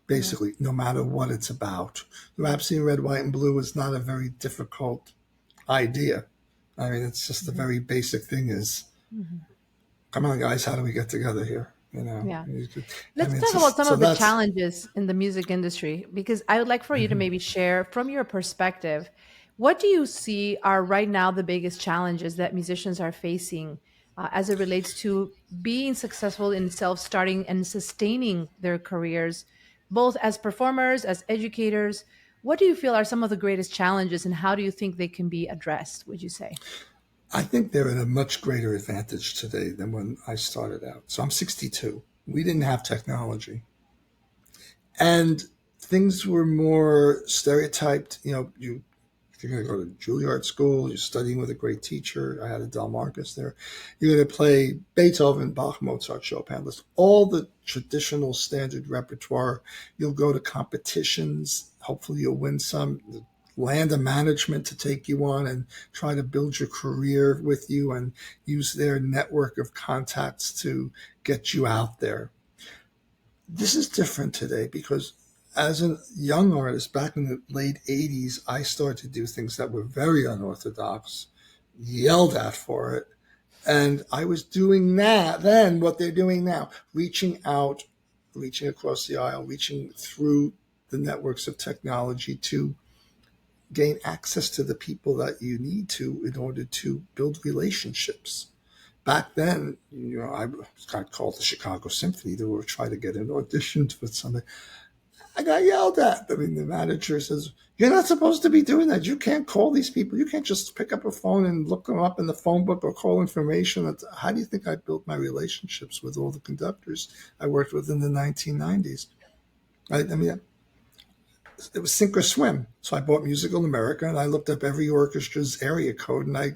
Yeah. basically, no matter what it's about. The Rhapsody in Red, White, and Blue is not a very difficult idea. I mean, it's just a Mhm. very basic thing is, Mhm. come on, guys, how do we get together here? You know, Yeah. I Let's mean, it's talk about just, some so of the that's, challenges in the music industry because I would like for you to mhm. maybe share from your perspective, what do you see are right now the biggest challenges that musicians are facing as it relates to being successful in self-starting and sustaining their careers, both as performers, as educators? What do you feel are some of the greatest challenges and how do you think they can be addressed, would you say? I think they're at a much greater advantage today than when I started out. So I'm 62. We didn't have technology. And things were more stereotyped. You know, if you're going to go to Juilliard School, you're studying with a great teacher. I had a Del Marcus there. You're going to play Beethoven, Bach, Mozart, Chopin, list all the traditional standard repertoire. You'll go to competitions. Hopefully, you'll win some. Land a management to take you on and try to build your career with you and use their network of contacts to get you out there. This is different today because as a young artist back in the late 80s, I started to do things that were very unorthodox, yelled at for it. And I was doing that then, what they're doing now, reaching out, reaching across the aisle, reaching through the networks of technology to gain access to the people that you need to in order to build relationships. Back then, you know, I got called the Chicago Symphony to try to get an audition with somebody. I got yelled at. I mean, the manager says, "You're not supposed to be doing that. You can't call these people. You can't just pick up a phone and look them up in the phone book or call information." How do you think I built my relationships with all the conductors I worked with in the 1990s? I mean, it was sink or swim. So I bought Musical America and I looked up every orchestra's area code and I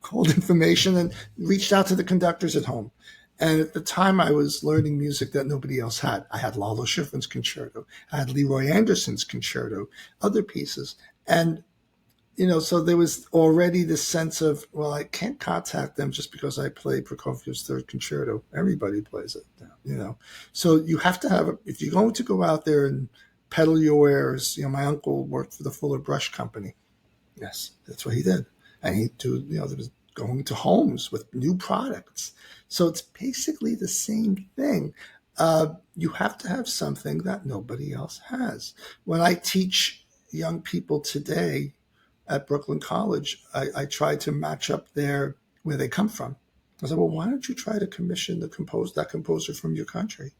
called information and reached out to the conductors at home. And at the time, I was learning music that nobody else had. I had Lalo Schifrin's concerto. I had Leroy Anderson's concerto, other pieces. And, you know, so there was already this sense of, well, I can't contact them just because I play Prokofiev's third concerto. Everybody plays it, you know. So you have to have, if you're going to go out there and peddle your wares, you know, my uncle worked for the Fuller Brush Company. Yes, that's what he did. And he do, you know, there was going to homes with new products. So it's basically the same thing. You have to have something that nobody else has. When I teach young people today at Brooklyn College, I try to match up their where they come from. I said, well, why don't you try to commission that composer from your country?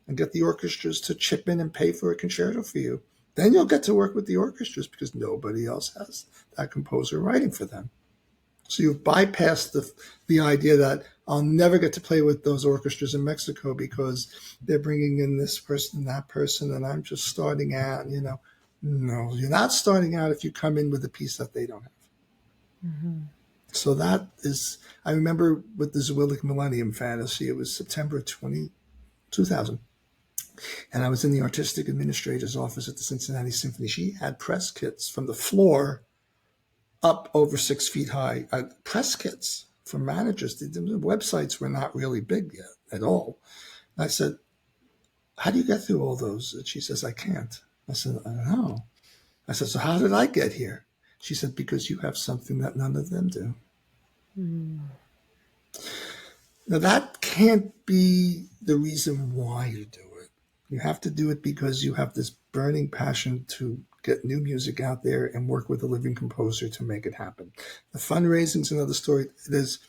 And get the orchestras to chip in and pay for a concerto for you. Then you'll get to work with the orchestras because nobody else has that composer writing for them. So you've bypassed the idea that I'll never get to play with those orchestras in Mexico because they're bringing in this person, that person, and I'm just starting out, you know. No, you're not starting out if you come in with a piece that they don't have. Mhm. So that is, I remember with the Zwillig Millennium Fantasy, it was September 2000. And I was in the artistic administrator's office at the Cincinnati Symphony. She had press kits from the floor up over 6 feet high, press kits from managers. The websites were not really big yet at all. And I said, how do you get through all those? And she says, I can't. I said, I don't know. I said, so how did I get here? She said, because you have something that none of them do. Mm. Now, that can't be the reason why you do it. You have to do it because you have this burning passion to get new music out there and work with a living composer to make it happen. The fundraising is another story. There's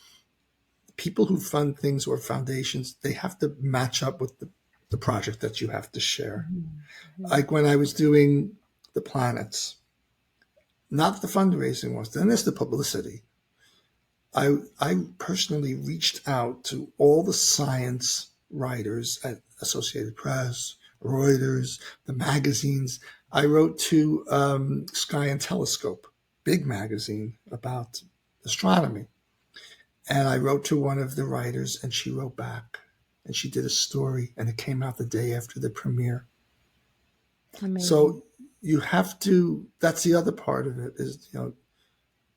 people who fund things or foundations, they have to match up with the project that you have to share. Mhm. Mhm. Like when I was doing the planets, not the fundraising was, then there's the publicity. I personally reached out to all the science writers at Associated Press, Reuters, the magazines. I wrote to Sky and Telescope, big magazine about astronomy. And I wrote to one of the writers, and she wrote back. And she did a story, and it came out the day after the premiere. Amazing. So you have to, that's the other part of it is, you know,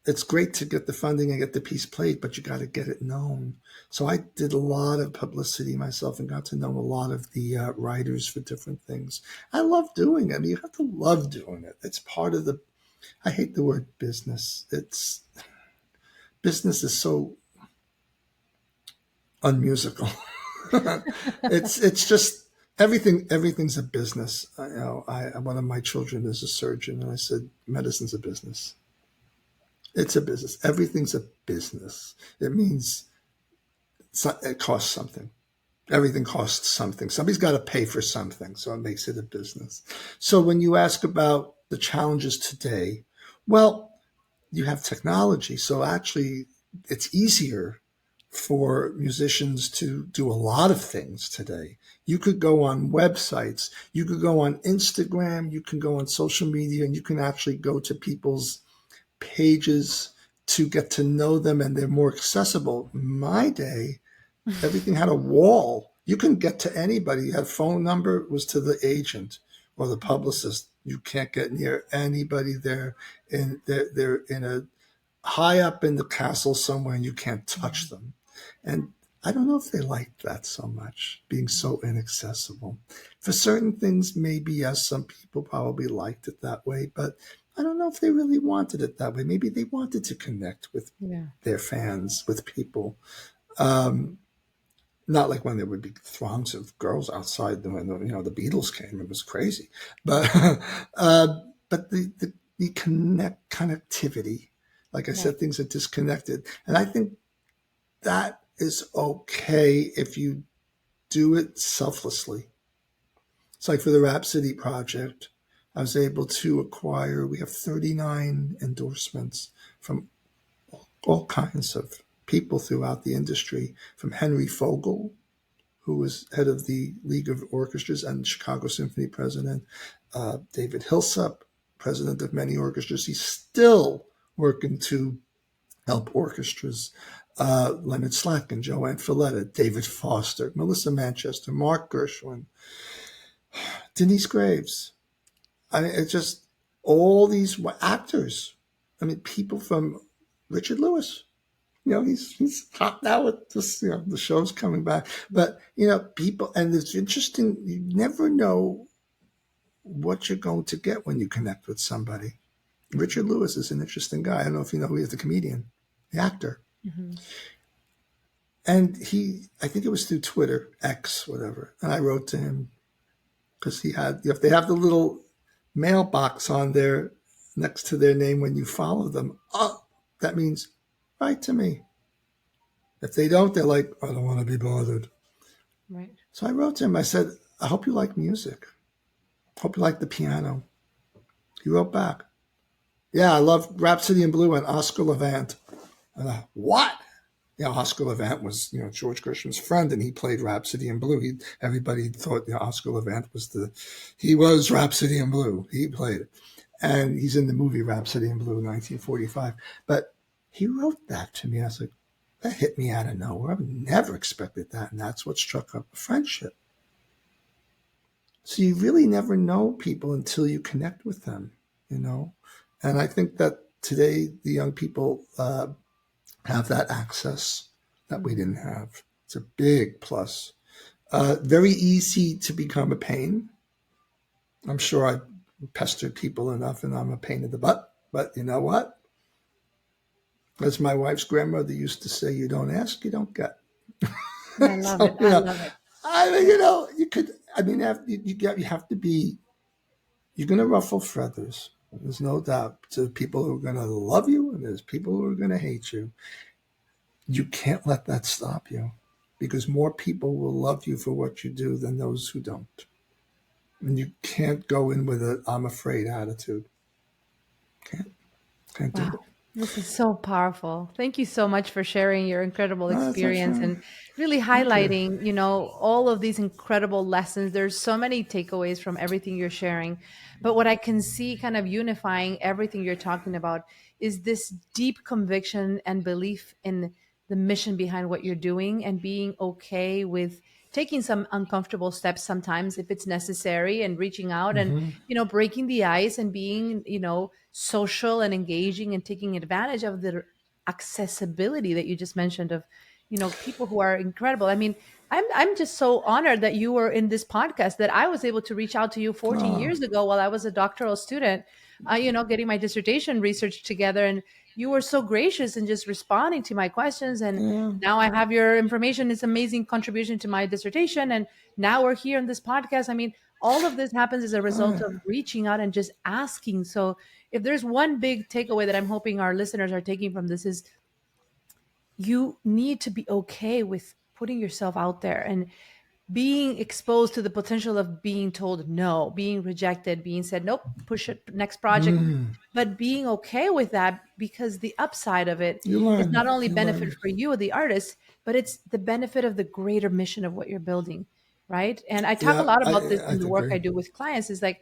it's great to get the funding and get the piece played, but you got to get it known. So I did a lot of publicity myself and got to know a lot of the writers for different things. I love doing it. I mean, you have to love doing it. It's part of the. I hate the word business. It's business is so unmusical. It's just everything's a business. I one of my children is a surgeon, and I said medicine's a business. It's a business. Everything's a business. It means it costs something. Everything costs something. Somebody's got to pay for something, so it makes it a business. So when you ask about the challenges today, well, you have technology, so actually it's easier for musicians to do a lot of things today. You could go on websites, you could go on Instagram, you can go on social media, and you can actually go to people's pages to get to know them, and they're more accessible. In my day, everything had a wall. You couldn't get to anybody. You had a phone number, it was to the agent or the publicist. You can't get near anybody there. And they're in a high up in the castle somewhere and you can't touch them. And I don't know if they liked that so much, being so inaccessible. For certain things, maybe yes, some people probably liked it that way, but I don't know if they really wanted it that way. Maybe they wanted to connect with Yeah. their fans, with people. Um, Not like when there would be throngs of girls outside when the Beatles came. It was crazy, but but the connectivity, like I Right. said, things are disconnected, and I think that is okay if you do it selflessly. It's like for the Rhapsody project, I was able to acquire. We have 39 endorsements from all kinds of people throughout the industry, from Henry Fogel, who was head of the League of Orchestras and Chicago Symphony president, David Hillsup, president of many orchestras. He's still working to help orchestras. Leonard Slatkin, Joanne Filletta, David Foster, Melissa Manchester, Mark Gershwin, Denise Graves. I mean, it's just all these actors. I mean, people from Richard Lewis. He's hot now with this, the show's coming back. But, people, and it's interesting, you never know what you're going to get when you connect with somebody. Richard Lewis is an interesting guy. I don't know if you know, he's the comedian, the actor. Hmm. And I think it was through Twitter, X, whatever. And I wrote to him because if they have the little mailbox on there next to their name when you follow them, that means write to me. If they don't, they're like, I don't want to be bothered. Right. So I wrote to him. I said, I hope you like music. Hope you like the piano. He wrote back, yeah, I love Rhapsody in Blue and Oscar Levant. And what? Oscar Levant was, George Gershwin's friend, and he played Rhapsody in Blue. Everybody thought, Oscar Levant he was Rhapsody in Blue. He played it. And he's in the movie Rhapsody in Blue, 1945. But he wrote that to me. I was like, that hit me out of nowhere. I've never expected that. And that's what struck up a friendship. So you really never know people until you connect with them. And I think that today the young people have that access that we didn't have. It's a big plus. Very easy to become a pain. I'm sure I pestered people enough and I'm a pain in the butt. But you know what? As my wife's grandmother used to say, you don't ask, you don't get. I love it. So, I love it. I mean, you could, I mean, you have to be, you're going to ruffle feathers. There's no doubt. There's people who are going to love you and there's people who are going to hate you. You can't let that stop you because more people will love you for what you do than those who don't. And you can't go in with a I'm afraid attitude. Can't do Wow. it. This is so powerful. Thank you so much for sharing your incredible No, that's my experience friend. and really Thank you. highlighting, all of these incredible lessons. There's so many takeaways from everything you're sharing. But what I can see kind of unifying everything you're talking about is this deep conviction and belief in the mission behind what you're doing and being okay with taking some uncomfortable steps sometimes if it's necessary, and reaching out and, Hmm. breaking the ice and being, social and engaging and taking advantage of the accessibility that you just mentioned of, people who are incredible. I mean, I'm just so honored that you were in this podcast, that I was able to reach out to you 14 Oh, years ago while I was a doctoral student, getting my dissertation research together. And you were so gracious in just responding to my questions. And yeah. now I have your information. It's amazing contribution to my dissertation. And now we're here in this podcast. I mean, all of this happens as a result of reaching out and just asking. So if there's one big takeaway that I'm hoping our listeners are taking from this, is you need to be okay with putting yourself out there and being exposed to the potential of being told no, being rejected, being said, nope, push it, next project. Mm. But being okay with that, because the upside of it You is learn. not only You benefit learn. for you, the artist, but it's the benefit of the greater mission of what you're building. Right. And I talk a Yeah, lot I about this I in the work agree. I do with clients, is like,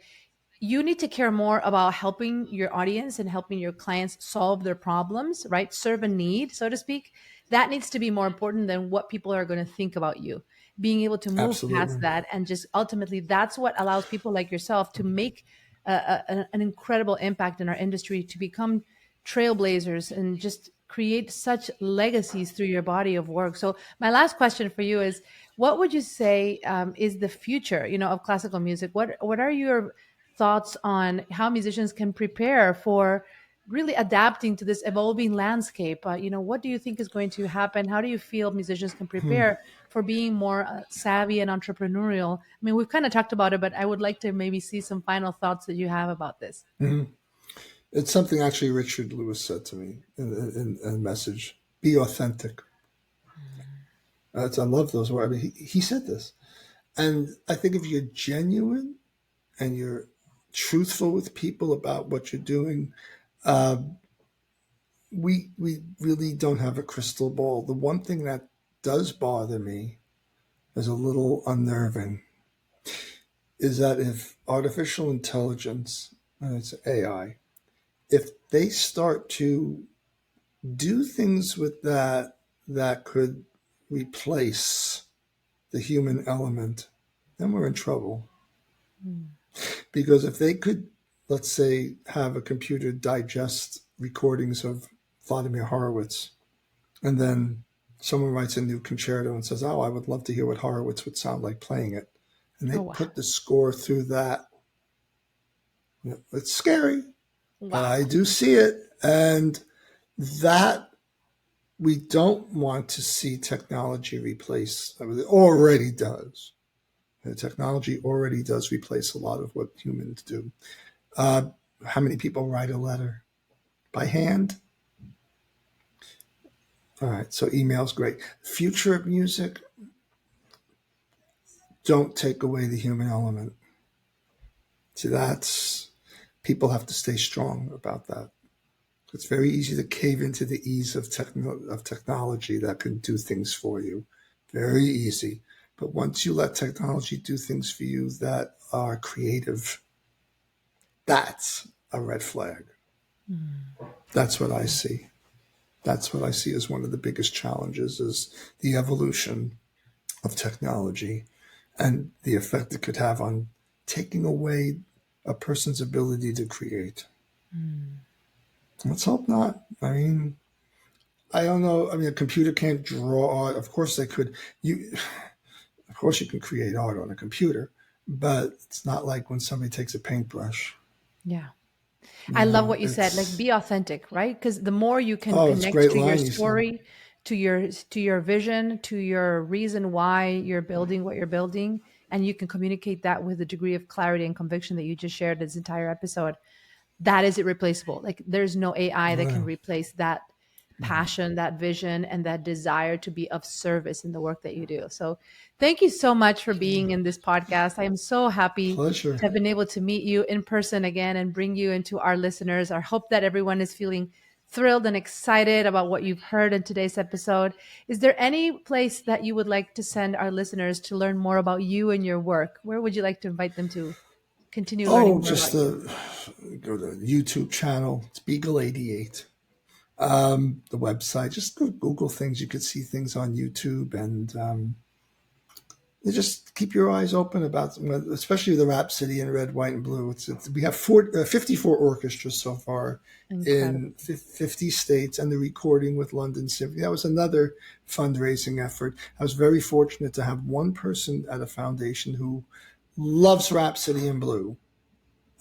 you need to care more about helping your audience and helping your clients solve their problems, right? Serve a need, so to speak. That needs to be more important than what people are going to think about you. Being able to move past Absolutely. that, and just ultimately, that's what allows people like yourself to make an incredible impact in our industry, to become trailblazers and just create such legacies through your body of work. So, my last question for you is, what would you say is the future, of classical music? What are your thoughts on how musicians can prepare for really adapting to this evolving landscape? What do you think is going to happen? How do you feel musicians can Hmm. prepare for being more savvy and entrepreneurial? I mean, we've kind of talked about it, but I would like to maybe see some final thoughts that you have about this. Hmm. It's something actually Richard Lewis said to me in a message. Be authentic. I love those words. I mean, he said this. And I think if you're genuine and you're truthful with people about what you're doing, uh, we really don't have a crystal ball. The one thing that does bother me, is a little unnerving, is that if artificial intelligence, and it's AI, if they start to do things with that could replace the human element, then we're in trouble. Mm. Because if they could, let's say, have a computer digest recordings of Vladimir Horowitz, and then someone writes a new concerto and says, "Oh, I would love to hear what Horowitz would sound like playing it," and they Oh, wow. put the score through that, it's scary, but I Wow. do see it, and that we don't want to see technology replace. I mean, it already does. The technology already does replace a lot of what humans do. Uh, how many people write a letter by hand? All right, so email's great. Future of music, don't take away the human element. See, that's people have to stay strong about that. It's very easy to cave into the ease of technology that can do things for you. Very easy. But once you let technology do things for you that are creative, that's a red flag. Mm. That's what I see. That's what I see as one of the biggest challenges, is the evolution of technology and the effect it could have on taking away a person's ability to create. Mm. Let's hope not. I mean, I don't know. I mean, a computer can't draw art. Of course, they could. Of course, you can create art on a computer, but it's not like when somebody takes a paintbrush. Yeah. I You love know, what you said, like it's be authentic, right? Because the more you can it's a connect great to your line you said. story, to your vision, to your reason why you're building what you're building, and you can communicate that with a degree of clarity and conviction that you just shared this entire episode, that is irreplaceable. Like there's no AI that can Wow. replace that passion, that vision, and that desire to be of service in the work that you do. So thank you so much for being in this podcast. I am so happy Pleasure. to have been able to meet you in person again and bring you into our listeners. I hope that everyone is feeling thrilled and excited about what you've heard in today's episode. Is there any place that you would like to send our listeners to learn more about you and your work? Where would you like to invite them to continue learning Oh, more just about you? go to the YouTube channel. It's Biegel 88. The website. Just go Google things. You could see things on YouTube, and you just keep your eyes open about, especially the Rhapsody in red, white, and blue. We have 54 orchestras so far Incredible. in 50 states, and the recording with London Symphony. That was another fundraising effort. I was very fortunate to have one person at a foundation who loves Rhapsody in blue,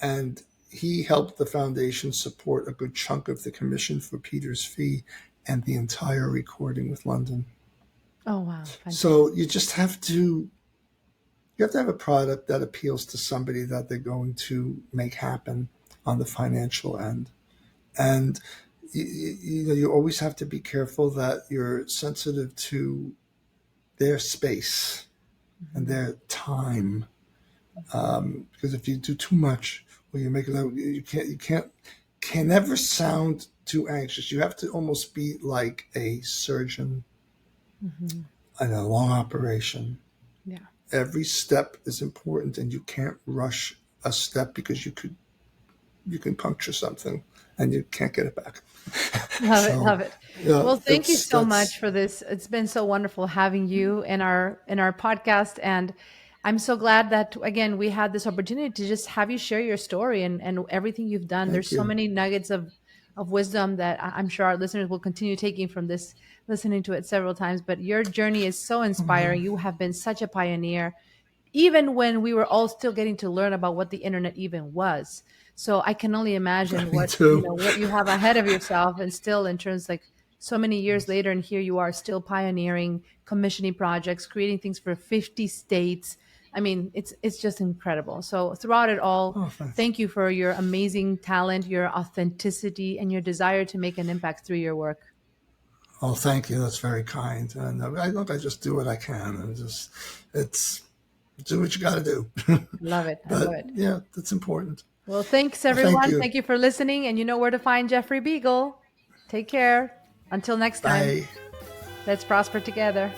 and he helped the foundation support a good chunk of the commission for Peter's fee and the entire recording with London. Oh, wow. Fantastic. So you have to have a product that appeals to somebody that they're going to make happen on the financial end. And you always have to be careful that you're sensitive to their space and Mhm. their time. Because if you do too much, or you make it, can never sound too anxious. You have to almost be like a surgeon Mhm. in a long operation. Yeah. Every step is important, and you can't rush a step because you can puncture something and you can't get it back. Love it, So love it. yeah, Well, thank you it's so much that's for this. It's been so wonderful having you in our podcast, and I'm so glad that again we had this opportunity to just have you share your story and everything you've done. thank There's so you. many nuggets of wisdom that I'm sure our listeners will continue taking from this, listening to it several times. But your journey is so Well, inspiring. You have been such a pioneer even when we were all still getting to learn about what the internet even was. So I can only imagine me what, too. what you have ahead of yourself, and still in terms like so many years later, and here you are still pioneering, commissioning projects, creating things for 50 states. I mean, it's just incredible. So throughout it all, Oh, thanks. thank you for your amazing talent, your authenticity, and your desire to make an impact through your work. Oh, thank you. That's very kind. And I just do what I can, and just it's do what you got to do. I love it. I love But it. yeah, that's important. Well, thanks Well, thank everyone. you. Thank you for listening. And you know where to find Jeffrey Biegel. Take care. Until next time, Bye. let's prosper together.